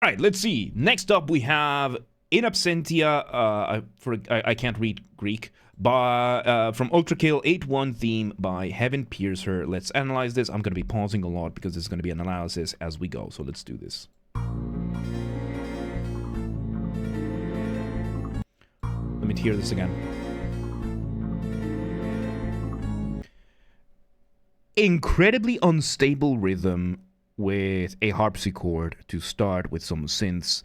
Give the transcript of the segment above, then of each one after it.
All right, let's see. Next up, we have in Absentia. I can't read Greek, but from Ultrakill 8-1 theme by Heaven Piercer. Let's analyze this. I'm going to be pausing a lot because there's going to be an analysis as we go. So let's do this. Let me hear this again. Incredibly unstable rhythm with a harpsichord to start with some synths.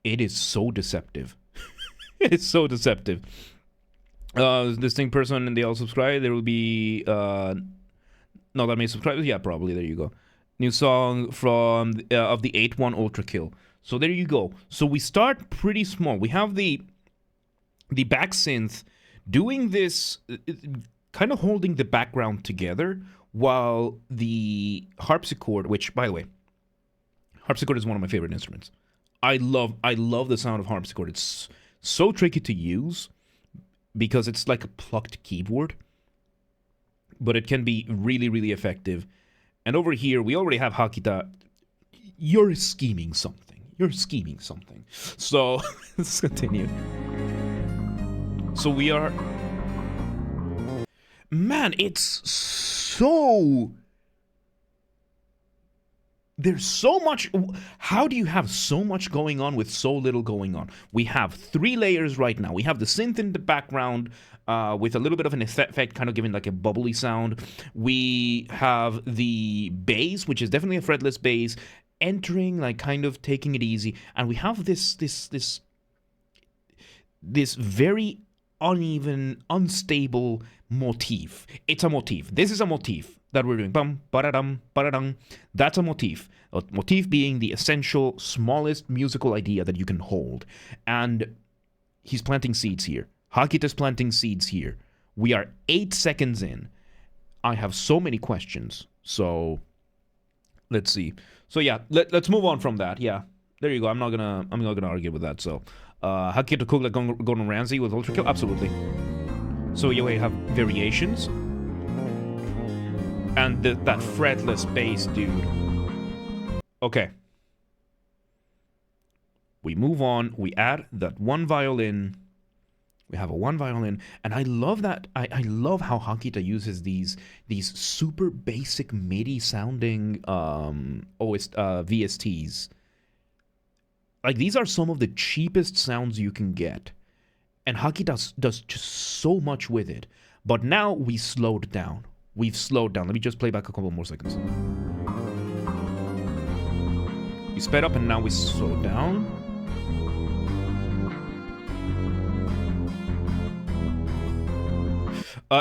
It is so deceptive. It is so deceptive. Distinct person, and they all subscribe. There will be not that many subscribers. Yeah, probably. There you go. New song from of the 8-1 Ultrakill. So there you go. So we start pretty small. We have the back synth doing this, kind of holding the background together, while the harpsichord, which, by the way, harpsichord is one of my favorite instruments. I love the sound of harpsichord. It's so tricky to use because it's like a plucked keyboard, but it can be really, really effective. And over here, we already have Hakita. You're scheming something. You're scheming something. So let's continue. So we are... Man, it's so... There's so much... How do you have so much going on with so little going on? We have 3 layers right now. We have the synth in the background with a little bit of an effect, kind of giving like a bubbly sound. We have the bass, which is definitely a fretless bass, entering, like kind of taking it easy. And we have this very uneven, unstable motif. It's a motif. This is a motif that we're doing. Bum, ba-da-dum, ba-da-dum. That's a motif. A motif being the essential, smallest musical idea that you can hold. And he's planting seeds here. Hakita's planting seeds here. We are 8 seconds in. I have so many questions. So let's see. So yeah, let's move on from that. Yeah, there you go. I'm not gonna argue with that. So Hakita cook like Gordon Ramsay with Ultrakill? Absolutely. So you have variations. And that fretless bass, dude. Okay. We move on. We add that one violin. We have a one violin. And I love that. I love how Hakita uses these super basic MIDI sounding VSTs. Like, these are some of the cheapest sounds you can get. And Hakita does just so much with it. But now we slowed down. We've slowed down. Let me just play back a couple more seconds. We sped up and now we slowed down.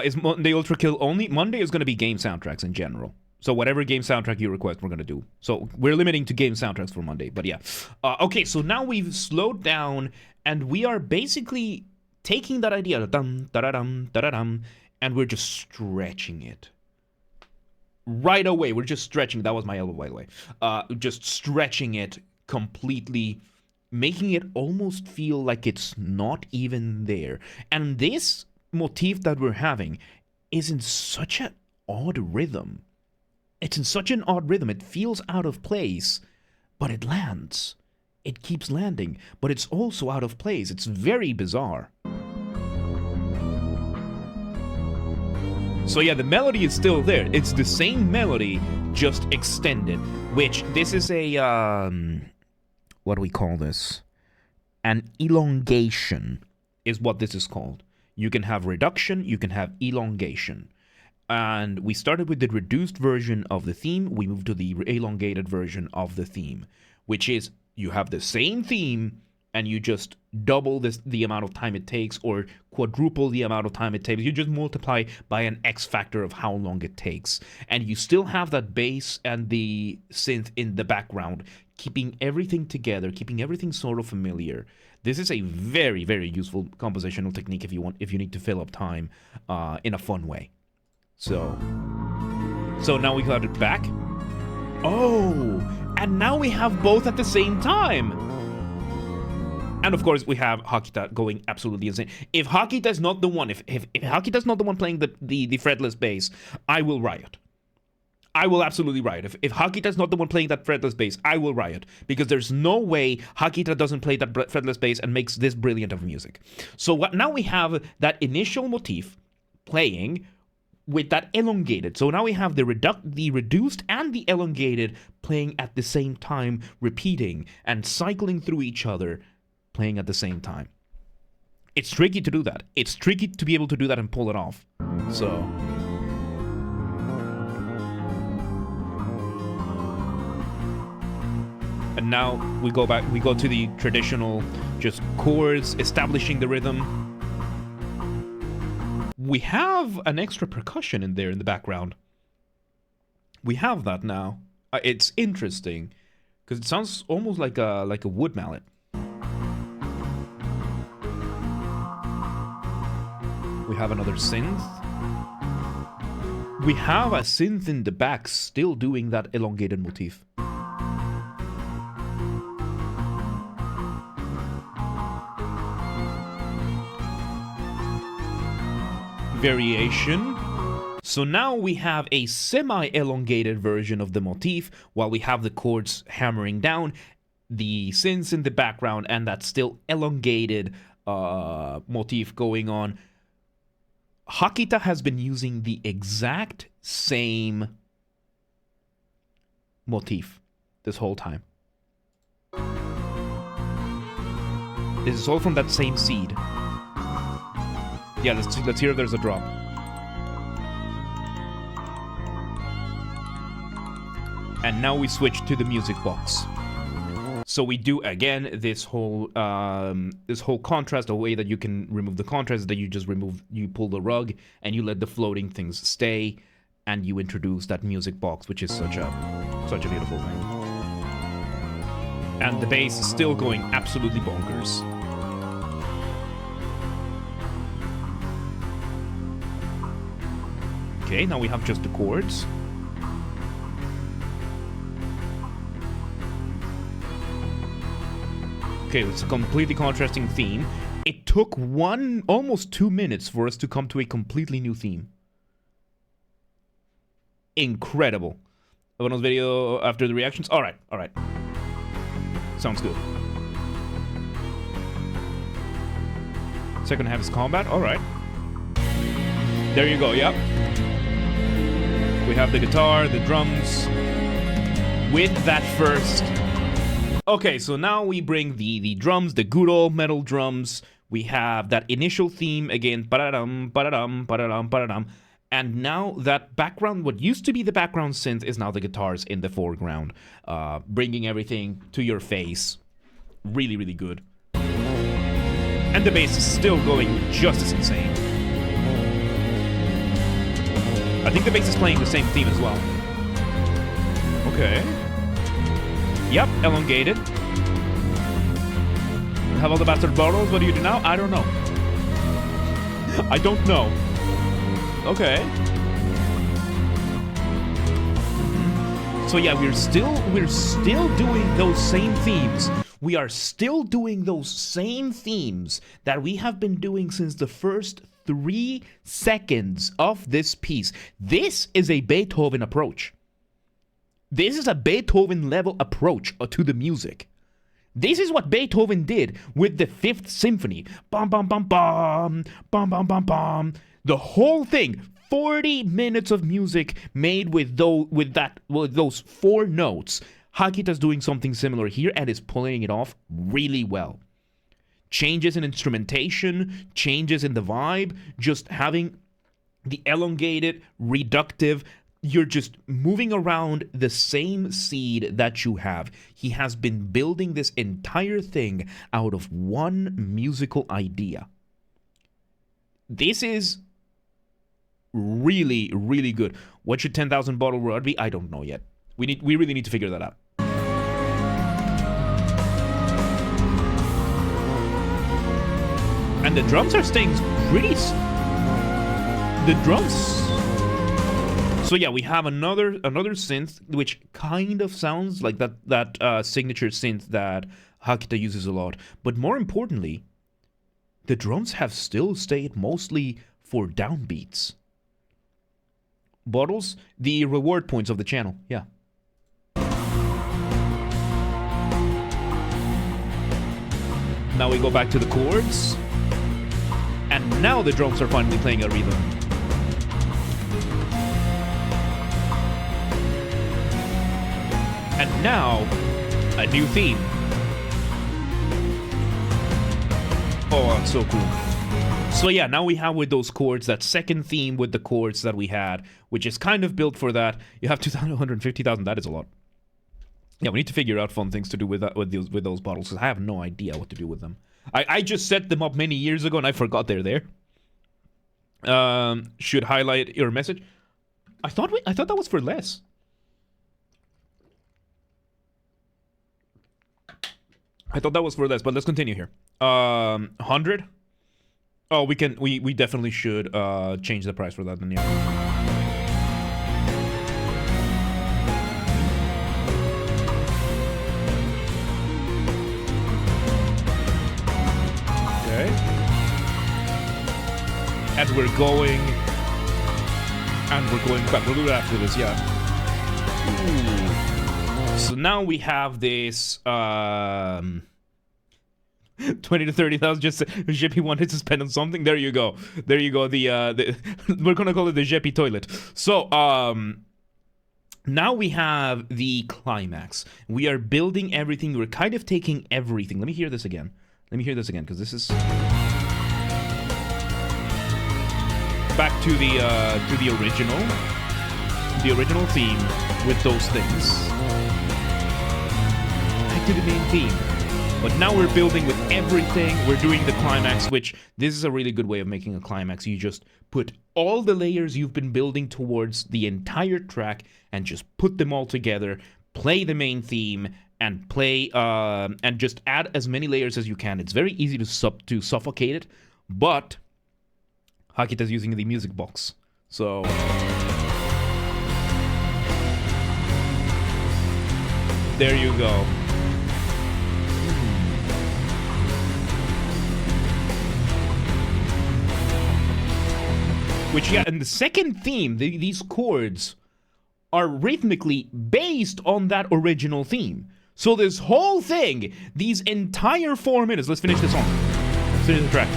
Is Monday Ultrakill only? Monday is going to be game soundtracks in general. So whatever game soundtrack you request, we're going to do. So we're limiting to game soundtracks for Monday, but yeah. Okay, so now we've slowed down, and we are basically taking that idea, dum, da-da-dum, da-da-dum, and we're just stretching it. Right away, we're just stretching. That was my elbow, by the way. Just stretching it completely, making it almost feel like it's not even there. And this motif that we're having is in such an odd rhythm. It's in such an odd rhythm. It feels out of place, but it lands. It keeps landing, but it's also out of place. It's very bizarre. So yeah, the melody is still there. It's the same melody, just extended, which this is a, what do we call this? An elongation is what this is called. You can have reduction, you can have elongation. And we started with the reduced version of the theme. We moved to the elongated version of the theme, which is you have the same theme and you just double the amount of time it takes, or quadruple the amount of time it takes. You just multiply by an X factor of how long it takes. And you still have that bass and the synth in the background, keeping everything together, keeping everything sort of familiar. This is a very, very useful compositional technique if you need to fill up time in a fun way. So now we got it back. Oh, and now we have both at the same time. And of course, we have Hakita going absolutely insane. If Hakita is not the one, if Hakita is not the one playing the fretless bass, I will riot. I will absolutely riot. If Hakita's not the one playing that fretless bass, I will riot. Because there's no way Hakita doesn't play that fretless bass and makes this brilliant of music. So now we have that initial motif playing with that elongated. So now we have the reduced and the elongated playing at the same time, repeating and cycling through each other, playing at the same time. It's tricky to do that. It's tricky to be able to do that and pull it off. So... and now we go to the traditional just chords, establishing the rhythm. We have an extra percussion in there in the background. We have that now. It's interesting because it sounds almost like a wood mallet. We have another synth. We have a synth in the back still doing that elongated motif. Variation. So now we have a semi-elongated version of the motif while we have the chords hammering down, the synths in the background, and that still elongated motif going on. Hakita has been using the exact same motif this whole time. This is all from that same seed. Yeah, let's hear if there's a drop. And now we switch to the music box. So we do again this whole contrast. A way that you can remove the contrast is that you pull the rug and you let the floating things stay, and you introduce that music box, which is such a beautiful thing. And the bass is still going absolutely bonkers. Okay, now we have just the chords. Okay, it's a completely contrasting theme. It took almost 2 minutes for us to come to a completely new theme. Incredible. Bonus video after the reactions? Alright. Sounds good. Second half is combat? Alright. There you go, yep. We have the guitar, the drums, with that first. Okay, so now we bring the drums, the good old metal drums. We have that initial theme again, ba-da-dum, ba-da-dum, ba-da-dum, ba-da-dum. And now that background, what used to be the background synth is now the guitars in the foreground, bringing everything to your face. Really, really good. And the bass is still going just as insane. I think the bass is playing the same theme as well. Okay. Yep, elongated. Have all the Basterd bottles. What do you do now? I don't know. I don't know. Okay. So yeah, we're still doing those same themes. We are still doing those same themes that we have been doing since the first 3 seconds of this piece. This is a Beethoven approach. This is a Beethoven level approach to the music. This is what Beethoven did with the 5th Symphony. Bum bum bum bum, bum bum bum bum. The whole thing, 40 minutes of music made with those 4 notes. Hakita's doing something similar here and is pulling it off really well. Changes in instrumentation, changes in the vibe, just having the elongated, reductive, you're just moving around the same seed that you have. He has been building this entire thing out of one musical idea. This is really, really good. What should 10,000 bottle rod be? I don't know yet. We really need to figure that out. And the drums are staying pretty... The drums... So yeah, we have another synth, which kind of sounds like that signature synth that Hakita uses a lot. But more importantly, the drums have still stayed mostly for downbeats. bottles, the reward points of the channel. Yeah. Now we go back to the chords. And now the drums are finally playing a rhythm. And now, a new theme. Oh, that's so cool. So yeah, now we have with those chords, that second theme with the chords that we had, which is kind of built for that. You have 250,000, that is a lot. Yeah, we need to figure out fun things to do with that, with those bottles, because I have no idea what to do with them. I just set them up many years ago and I forgot they're there. Should highlight your message. I thought that was for less. I thought that was for less, but let's continue here. 100. Oh, we definitely should change the price for that then, yeah. And we're going back. We'll do that after this, yeah. Ooh. So now we have this 20 to 30,000. Just Jeppy wanted to spend on something. There you go. There you go. The we're gonna call it the Jeppy toilet. So now we have the climax. We are building everything. We're kind of taking everything. Let me hear this again. Because this is back to the original theme with those things. Back to the main theme. But now we're building with everything. We're doing the climax, which this is a really good way of making a climax. You just put all the layers you've been building towards the entire track and just put them all together, play the main theme, and play and just add as many layers as you can. It's very easy to suffocate it, but Hakita's using the music box, so there you go. Which, yeah, and the second theme, these chords are rhythmically based on that original theme. So this whole thing, these entire 4 minutes, let's finish the song. Let's finish the track.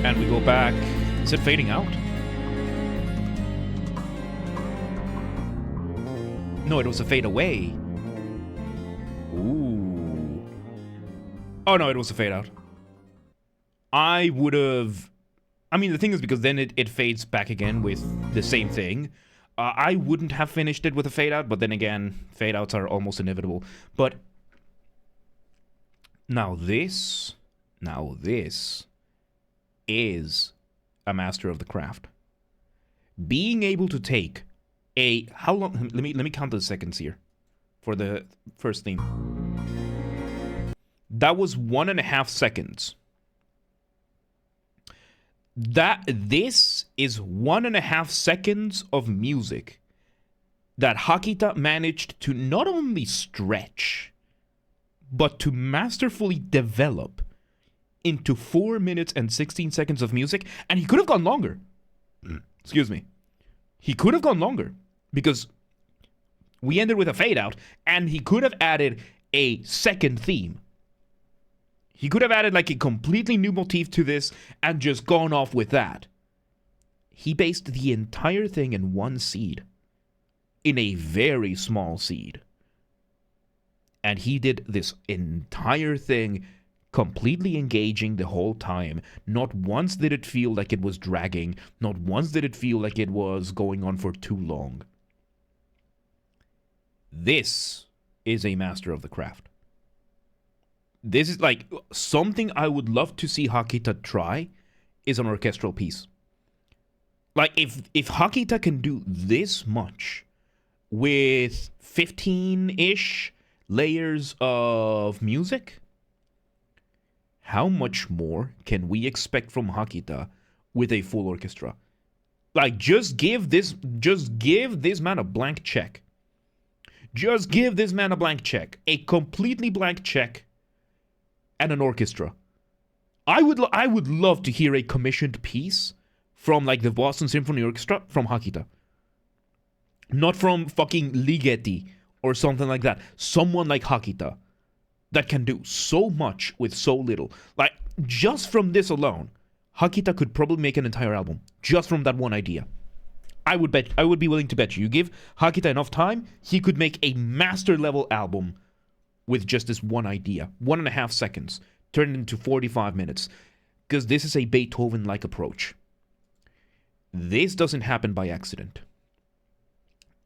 And we go back. Is it fading out? No, it was a fade away. Ooh. Oh, no, it was a fade out. I would have... I mean, the thing is, because then it fades back again with the same thing. I wouldn't have finished it with a fade out, but then again, fade outs are almost inevitable. But now this is a master of the craft. Being able to take a... How long... Let me count the seconds here for the first theme. That was 1.5 seconds. This is 1.5 seconds of music that Hakita managed to not only stretch, but to masterfully develop into 4 minutes and 16 seconds of music. And he could have gone longer. Excuse me. He could have gone longer because we ended with a fade out, and he could have added a second theme. He could have added like a completely new motif to this and just gone off with that. He based the entire thing in one seed. In a very small seed. And he did this entire thing completely engaging the whole time. Not once did it feel like it was dragging. Not once did it feel like it was going on for too long. This is a master of the craft. This is like something I would love to see Hakita try is an orchestral piece. Like if Hakita can do this much with 15-ish layers of music, how much more can we expect from Hakita with a full orchestra? Like just give this man a blank check. Just give this man a blank check. A completely blank check and an orchestra. I would love to hear a commissioned piece from like the Boston Symphony Orchestra from Hakita. Not from fucking Ligeti or something like that. Someone like Hakita that can do so much with so little. Like, just from this alone, Hakita could probably make an entire album. Just from that one idea. I would be willing to bet you. You give Hakita enough time, he could make a master level album with just this one idea. 1.5 seconds. Turn it into 45 minutes. Because this is a Beethoven-like approach. This doesn't happen by accident.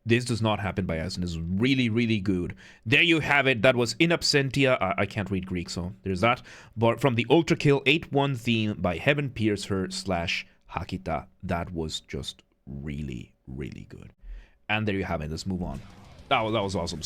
This does not happen by accident. It's really, really good. There you have it. That was In Absentia. I can't read Greek, so there's that. But from the Ultrakill 8-1 theme by Heaven Piercer / Hakita. That was just really, really good. And there you have it. Let's move on. That was awesome.